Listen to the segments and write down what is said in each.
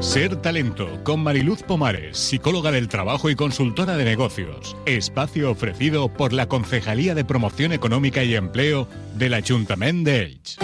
Ser Talento, con Mariluz Pomares, psicóloga del trabajo y consultora de negocios. Espacio ofrecido por la Concejalía de Promoción Económica y Empleo del Ayuntamiento de Elx.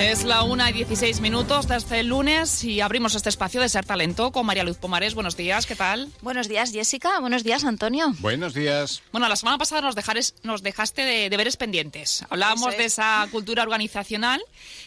Es la 1:16 desde el lunes y abrimos este espacio de Ser Talento con María Luz Pomares. Buenos días, ¿qué tal? Buenos días, Jessica. Buenos días, Antonio. Buenos días. Bueno, la semana pasada nos dejaste de deberes pendientes. Hablábamos de esa cultura organizacional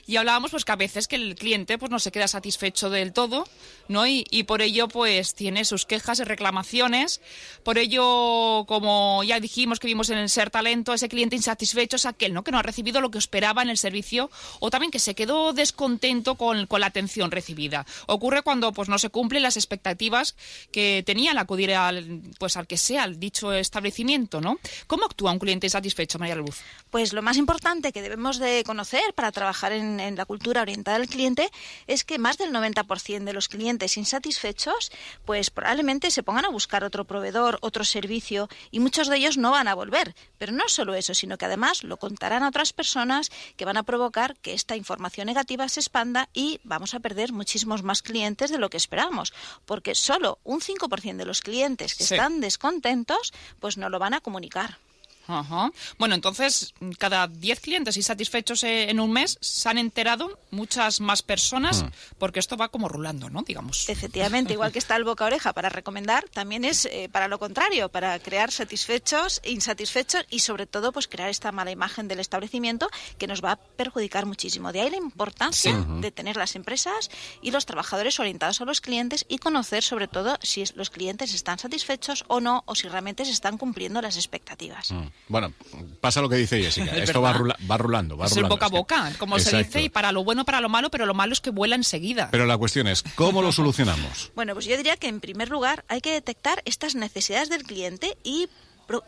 y hablábamos pues que a veces que el cliente pues no se queda satisfecho del todo, ¿no? Y por ello pues tiene sus quejas y reclamaciones. Por ello, como ya dijimos que vimos en el Ser Talento, ese cliente insatisfecho es aquel, ¿no?, que no ha recibido lo que esperaba en el servicio o también que se quedó descontento con la atención recibida. Ocurre cuando pues no se cumplen las expectativas que tenía al acudir al que sea al dicho establecimiento, ¿no? ¿Cómo actúa un cliente insatisfecho, María Luz? Pues lo más importante que debemos de conocer para trabajar en la cultura orientada al cliente es que más del 90% de los clientes insatisfechos pues probablemente se pongan a buscar otro proveedor, otro servicio, y muchos de ellos no van a volver. Pero no solo eso, sino que además lo contarán a otras personas que van a provocar que esta información negativa se expanda y vamos a perder muchísimos más clientes de lo que esperamos, porque solo un 5% de los clientes que están descontentos pues no lo van a comunicar. Ajá. Bueno, entonces, cada 10 clientes insatisfechos en un mes se han enterado muchas más personas, porque esto va como rulando, ¿no? Digamos. Efectivamente, igual que está el boca a oreja para recomendar, también es para lo contrario, para crear satisfechos, insatisfechos y sobre todo pues crear esta mala imagen del establecimiento que nos va a perjudicar muchísimo. De ahí la importancia de tener las empresas y los trabajadores orientados a los clientes y conocer sobre todo si los clientes están satisfechos o no, o si realmente se están cumpliendo las expectativas. Bueno, pasa lo que dice Jessica, esto va rulando. Es el boca a boca, como se dice, y para lo bueno, para lo malo, pero lo malo es que vuela enseguida. Pero la cuestión es, ¿cómo lo solucionamos? Bueno, pues yo diría que en primer lugar hay que detectar estas necesidades del cliente y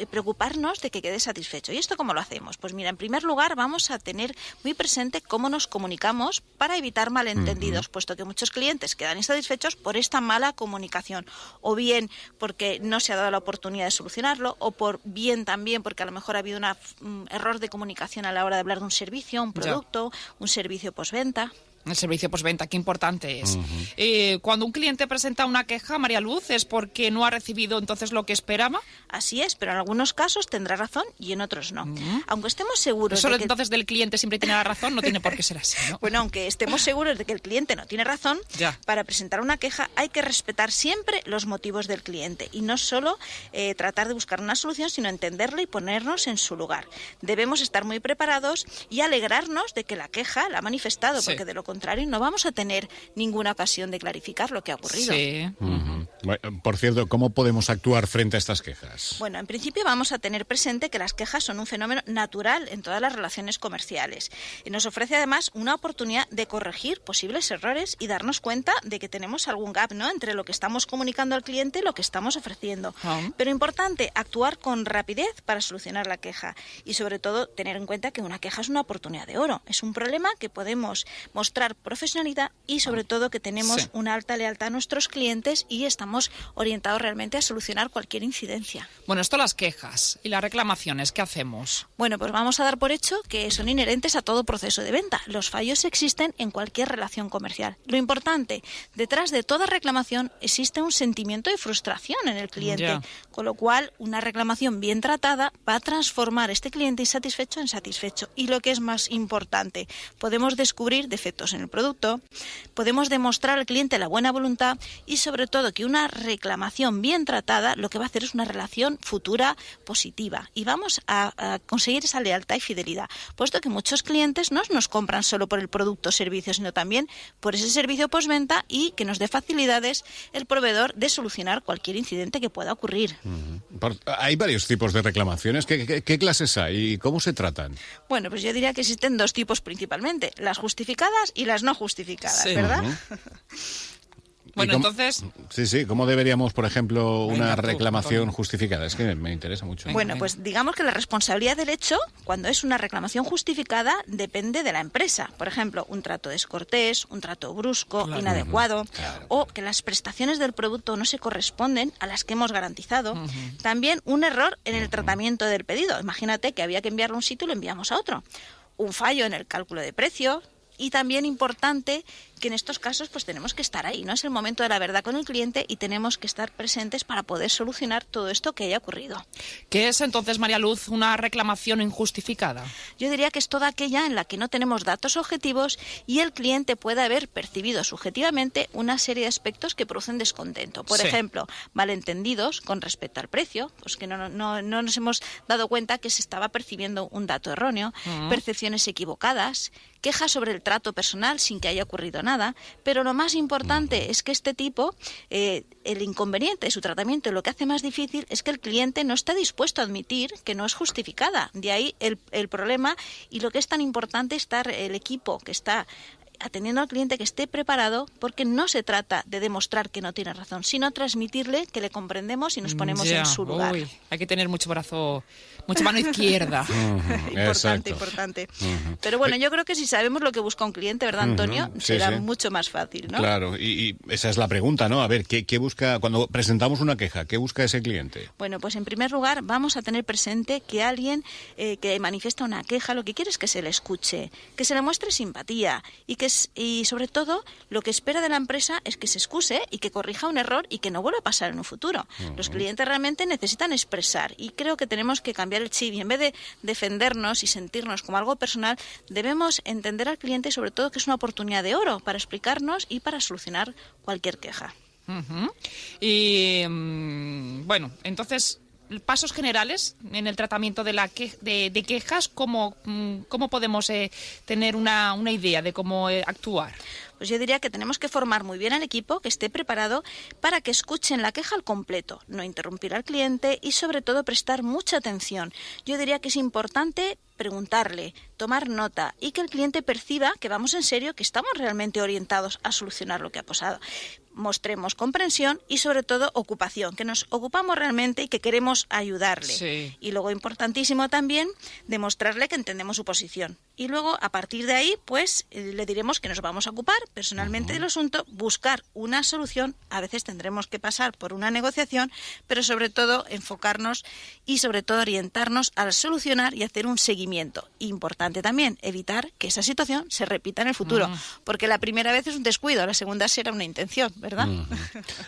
preocuparnos de que quede satisfecho. ¿Y esto cómo lo hacemos? Pues mira, en primer lugar vamos a tener muy presente cómo nos comunicamos para evitar malentendidos, puesto que muchos clientes quedan insatisfechos por esta mala comunicación, o bien porque no se ha dado la oportunidad de solucionarlo, o por bien también porque a lo mejor ha habido un error de comunicación a la hora de hablar de un servicio, un producto, un servicio postventa. El servicio postventa, qué importante es. Cuando un cliente presenta una queja, María Luz, ¿es porque no ha recibido entonces lo que esperaba? Así es, pero en algunos casos tendrá razón y en otros no. Aunque estemos seguros ¿Solo de que entonces del cliente siempre tiene la razón? No tiene por qué ser así, ¿no? Bueno, aunque estemos seguros de que el cliente no tiene razón, para presentar una queja hay que respetar siempre los motivos del cliente y no solo tratar de buscar una solución, sino entenderlo y ponernos en su lugar. Debemos estar muy preparados y alegrarnos de que la queja la ha manifestado, porque de lo contrario no vamos a tener ninguna ocasión de clarificar lo que ha ocurrido. Sí. Bueno, por cierto, ¿cómo podemos actuar frente a estas quejas? Bueno, en principio vamos a tener presente que las quejas son un fenómeno natural en todas las relaciones comerciales. Y nos ofrece además una oportunidad de corregir posibles errores y darnos cuenta de que tenemos algún gap, ¿no?, entre lo que estamos comunicando al cliente y lo que estamos ofreciendo. Pero importante, actuar con rapidez para solucionar la queja y sobre todo tener en cuenta que una queja es una oportunidad de oro. Es un problema que podemos mostrar profesionalidad y sobre todo que tenemos una alta lealtad a nuestros clientes y estamos orientados realmente a solucionar cualquier incidencia. Bueno, esto las quejas y las reclamaciones, ¿qué hacemos? Bueno, pues vamos a dar por hecho que son inherentes a todo proceso de venta. Los fallos existen en cualquier relación comercial. Lo importante, detrás de toda reclamación existe un sentimiento de frustración en el cliente, con lo cual una reclamación bien tratada va a transformar este cliente insatisfecho en satisfecho. Y lo que es más importante, podemos descubrir defectos en el producto, podemos demostrar al cliente la buena voluntad y sobre todo que una reclamación bien tratada lo que va a hacer es una relación futura positiva y vamos a conseguir esa lealtad y fidelidad, puesto que muchos clientes no nos compran solo por el producto o servicio, sino también por ese servicio postventa y que nos dé facilidades el proveedor de solucionar cualquier incidente que pueda ocurrir. Hay varios tipos de reclamaciones. ¿Qué clases hay y cómo se tratan? Bueno, pues yo diría que existen dos tipos principalmente, las justificadas y las no justificadas, ¿verdad? Bueno, entonces... Sí, ¿cómo deberíamos, por ejemplo, una reclamación justificada? Es que me interesa mucho. Bueno, pues digamos que la responsabilidad del hecho, cuando es una reclamación justificada, depende de la empresa. Por ejemplo, un trato descortés, un trato brusco, inadecuado, o que las prestaciones del producto no se corresponden a las que hemos garantizado. También un error en el tratamiento del pedido. Imagínate que había que enviarlo a un sitio y lo enviamos a otro. Un fallo en el cálculo de precios. Y también importante que en estos casos pues tenemos que estar ahí, ¿no? Es el momento de la verdad con el cliente y tenemos que estar presentes para poder solucionar todo esto que haya ocurrido. ¿Qué es entonces, María Luz, una reclamación injustificada? Yo diría que es toda aquella en la que no tenemos datos objetivos y el cliente puede haber percibido subjetivamente una serie de aspectos que producen descontento. Por ejemplo, malentendidos con respecto al precio, pues que no nos hemos dado cuenta que se estaba percibiendo un dato erróneo, percepciones equivocadas, quejas sobre el trato personal sin que haya ocurrido nada, pero lo más importante es que este tipo, el inconveniente de su tratamiento, lo que hace más difícil es que el cliente no está dispuesto a admitir que no es justificada. De ahí el problema y lo que es tan importante estar el equipo que está atendiendo al cliente que esté preparado, porque no se trata de demostrar que no tiene razón, sino transmitirle que le comprendemos y nos ponemos en su lugar. Hay que tener mucha mano izquierda. Importante. Pero bueno, yo creo que si sabemos lo que busca un cliente, ¿verdad, Antonio? Será mucho más fácil, ¿no? Claro, y esa es la pregunta, ¿no? A ver, ¿qué busca cuando presentamos una queja? ¿Qué busca ese cliente? Bueno, pues en primer lugar vamos a tener presente que alguien que manifiesta una queja lo que quiere es que se le escuche, que se le muestre simpatía y sobre todo lo que espera de la empresa es que se excuse y que corrija un error y que no vuelva a pasar en un futuro. Los clientes realmente necesitan expresar y creo que tenemos que cambiar el chip y en vez de defendernos y sentirnos como algo personal, debemos entender al cliente sobre todo que es una oportunidad de oro para explicarnos y para solucionar cualquier queja. Y bueno, entonces, pasos generales en el tratamiento de quejas, ¿cómo podemos tener una idea de cómo actuar? Pues yo diría que tenemos que formar muy bien al equipo, que esté preparado para que escuchen la queja al completo, no interrumpir al cliente y sobre todo prestar mucha atención. Yo diría que es importante preguntarle, tomar nota y que el cliente perciba que vamos en serio, que estamos realmente orientados a solucionar lo que ha pasado. Mostremos comprensión y sobre todo ocupación, que nos ocupamos realmente y que queremos ayudarle. Sí. Y luego importantísimo también demostrarle que entendemos su posición. Y luego a partir de ahí pues le diremos que nos vamos a ocupar personalmente del asunto, buscar una solución. A veces tendremos que pasar por una negociación, pero sobre todo enfocarnos y sobre todo orientarnos al solucionar y hacer un seguimiento. Importante también evitar que esa situación se repita en el futuro, porque la primera vez es un descuido, la segunda será una intención, ¿verdad?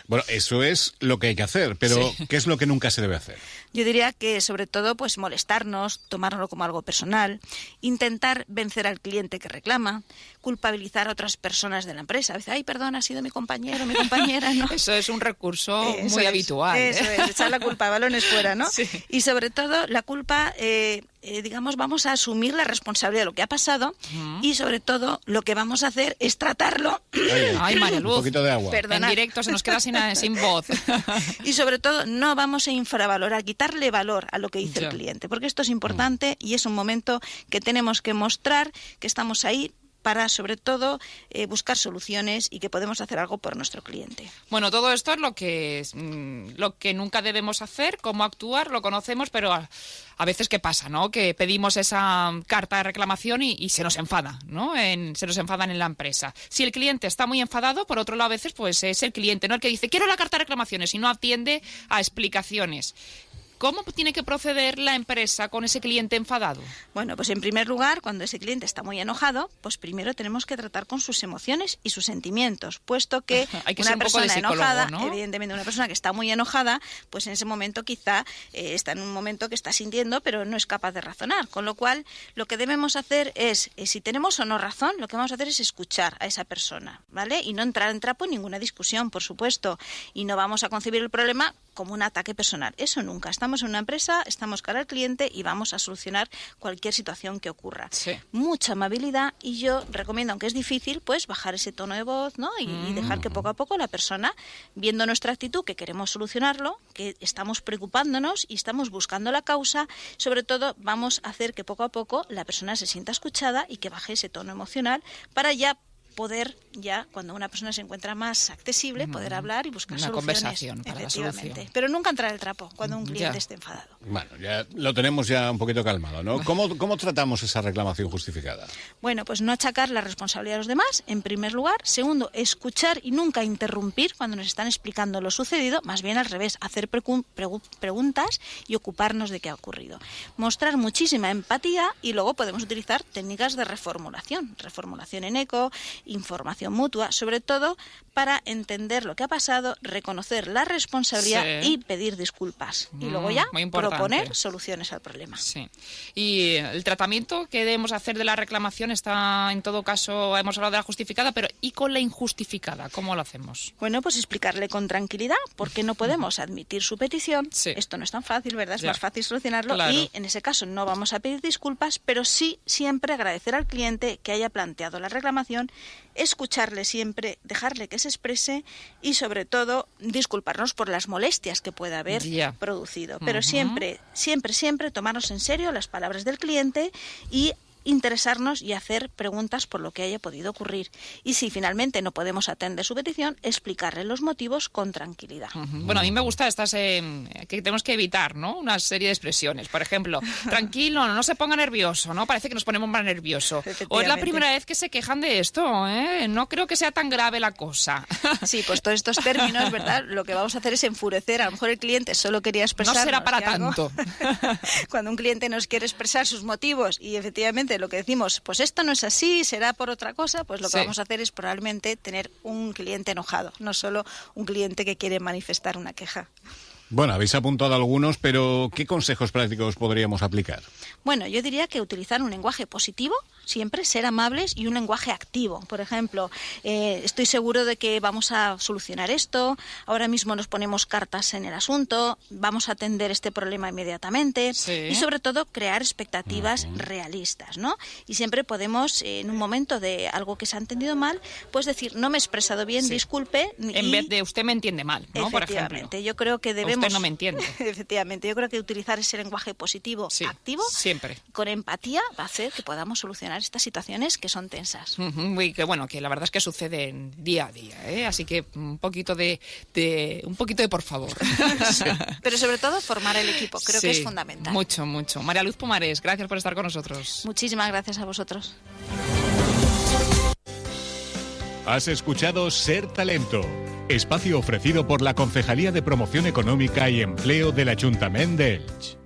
Bueno, eso es lo que hay que hacer, pero ¿qué es lo que nunca se debe hacer? Yo diría que sobre todo pues molestarnos, tomárnoslo como algo personal, intentar vencer al cliente que reclama, culpabilizar a otras personas de la empresa. A veces, ay, perdón, ha sido mi compañero, mi compañera, ¿no? Eso es un recurso muy habitual. Eso es, echar la culpa, balones fuera, ¿no? Sí. Y sobre todo la culpa, digamos, vamos a asumir la responsabilidad de lo que ha pasado y sobre todo lo que vamos a hacer es tratarlo. Ay, María Luz, un poquito de agua. Perdona. En directo se nos queda sin voz. Y sobre todo no vamos a infravalorar, quitarle valor a lo que dice el cliente, porque esto es importante y es un momento que tenemos que mostrar que estamos ahí para, sobre todo, buscar soluciones y que podemos hacer algo por nuestro cliente. Bueno, todo esto es lo que nunca debemos hacer, cómo actuar, lo conocemos, pero a veces ¿qué pasa, no? Que pedimos esa carta de reclamación y se nos enfada, ¿no? Se nos enfadan en la empresa. Si el cliente está muy enfadado, por otro lado, a veces pues es el cliente, ¿no? El que dice, quiero la carta de reclamaciones y no atiende a explicaciones. ¿Cómo tiene que proceder la empresa con ese cliente enfadado? Bueno, pues en primer lugar, cuando ese cliente está muy enojado, pues primero tenemos que tratar con sus emociones y sus sentimientos, puesto que hay que una ser un poco de persona psicólogo, enojada, ¿no? evidentemente una persona que está muy enojada, pues en ese momento quizá está en un momento que está sintiendo, pero no es capaz de razonar. Con lo cual, lo que debemos hacer es, si tenemos o no razón, lo que vamos a hacer es escuchar a esa persona, ¿vale? Y no entrar en trapo en ninguna discusión, por supuesto. Y no vamos a concebir el problema como un ataque personal. Eso nunca. Estamos en una empresa, estamos cara al cliente y vamos a solucionar cualquier situación que ocurra. Sí. Mucha amabilidad y yo recomiendo, aunque es difícil, pues bajar ese tono de voz, ¿no? Y dejar que poco a poco la persona, viendo nuestra actitud, que queremos solucionarlo, que estamos preocupándonos y estamos buscando la causa, sobre todo vamos a hacer que poco a poco la persona se sienta escuchada y que baje ese tono emocional para ya poder ya, cuando una persona se encuentra más accesible, poder hablar y buscar una soluciones. conversación para la solución. Pero nunca entrar el trapo cuando un cliente esté enfadado. Bueno, ya lo tenemos ya un poquito calmado, ¿no? ¿Cómo tratamos esa reclamación justificada? Bueno, pues no achacar la responsabilidad a los demás, en primer lugar. Segundo, escuchar y nunca interrumpir cuando nos están explicando lo sucedido. Más bien al revés, hacer preguntas y ocuparnos de qué ha ocurrido. Mostrar muchísima empatía y luego podemos utilizar técnicas de reformulación en eco, información mutua, sobre todo para entender lo que ha pasado, reconocer la responsabilidad y pedir disculpas. Y luego ya proponer soluciones al problema. Sí. Y el tratamiento que debemos hacer de la reclamación está, en todo caso, hemos hablado de la justificada, pero ¿y con la injustificada? ¿Cómo lo hacemos? Bueno, pues explicarle con tranquilidad por qué no podemos admitir su petición. Sí. Esto no es tan fácil, ¿verdad? Es más fácil solucionarlo y en ese caso no vamos a pedir disculpas, pero sí siempre agradecer al cliente que haya planteado la reclamación, escucharle siempre, dejarle que se exprese y sobre todo disculparnos por las molestias que pueda haber producido. Pero siempre tomarnos en serio las palabras del cliente y interesarnos y hacer preguntas por lo que haya podido ocurrir. Y si finalmente no podemos atender su petición, explicarle los motivos con tranquilidad. Bueno, a mí me gusta estas que tenemos que evitar, ¿no? Una serie de expresiones. Por ejemplo, tranquilo, no se ponga nervioso, ¿no? Parece que nos ponemos más nerviosos. O es la primera vez que se quejan de esto, ¿eh? No creo que sea tan grave la cosa. Sí, pues todos estos términos, ¿verdad? Lo que vamos a hacer es enfurecer. A lo mejor el cliente solo quería expresar. No será para tanto. Cuando un cliente nos quiere expresar sus motivos y efectivamente lo que decimos, pues esto no es así, será por otra cosa, pues lo que vamos a hacer es probablemente tener un cliente enojado, no solo un cliente que quiere manifestar una queja. Bueno, habéis apuntado algunos, pero ¿qué consejos prácticos podríamos aplicar? Bueno, yo diría que utilizar un lenguaje positivo, siempre ser amables y un lenguaje activo. Por ejemplo, estoy seguro de que vamos a solucionar esto, ahora mismo nos ponemos cartas en el asunto, vamos a atender este problema inmediatamente y sobre todo crear expectativas realistas, ¿no? Y siempre podemos, en un momento de algo que se ha entendido mal, pues decir, no me he expresado bien, disculpe. En vez de usted me entiende mal, ¿no? Por ejemplo. Efectivamente, yo creo que debemos... Usted no me entiende. Efectivamente, yo creo que utilizar ese lenguaje positivo, activo, siempre, con empatía, va a hacer que podamos solucionar estas situaciones que son tensas. Y que bueno, que la verdad es que suceden día a día, ¿eh? Así que un poquito de por favor. Pero sobre todo formar el equipo, creo que es fundamental. Mucho. María Luz Pomares, gracias por estar con nosotros. Muchísimas gracias a vosotros. Has escuchado Ser Talento, espacio ofrecido por la Concejalía de Promoción Económica y Empleo del Ayuntamiento de Elche.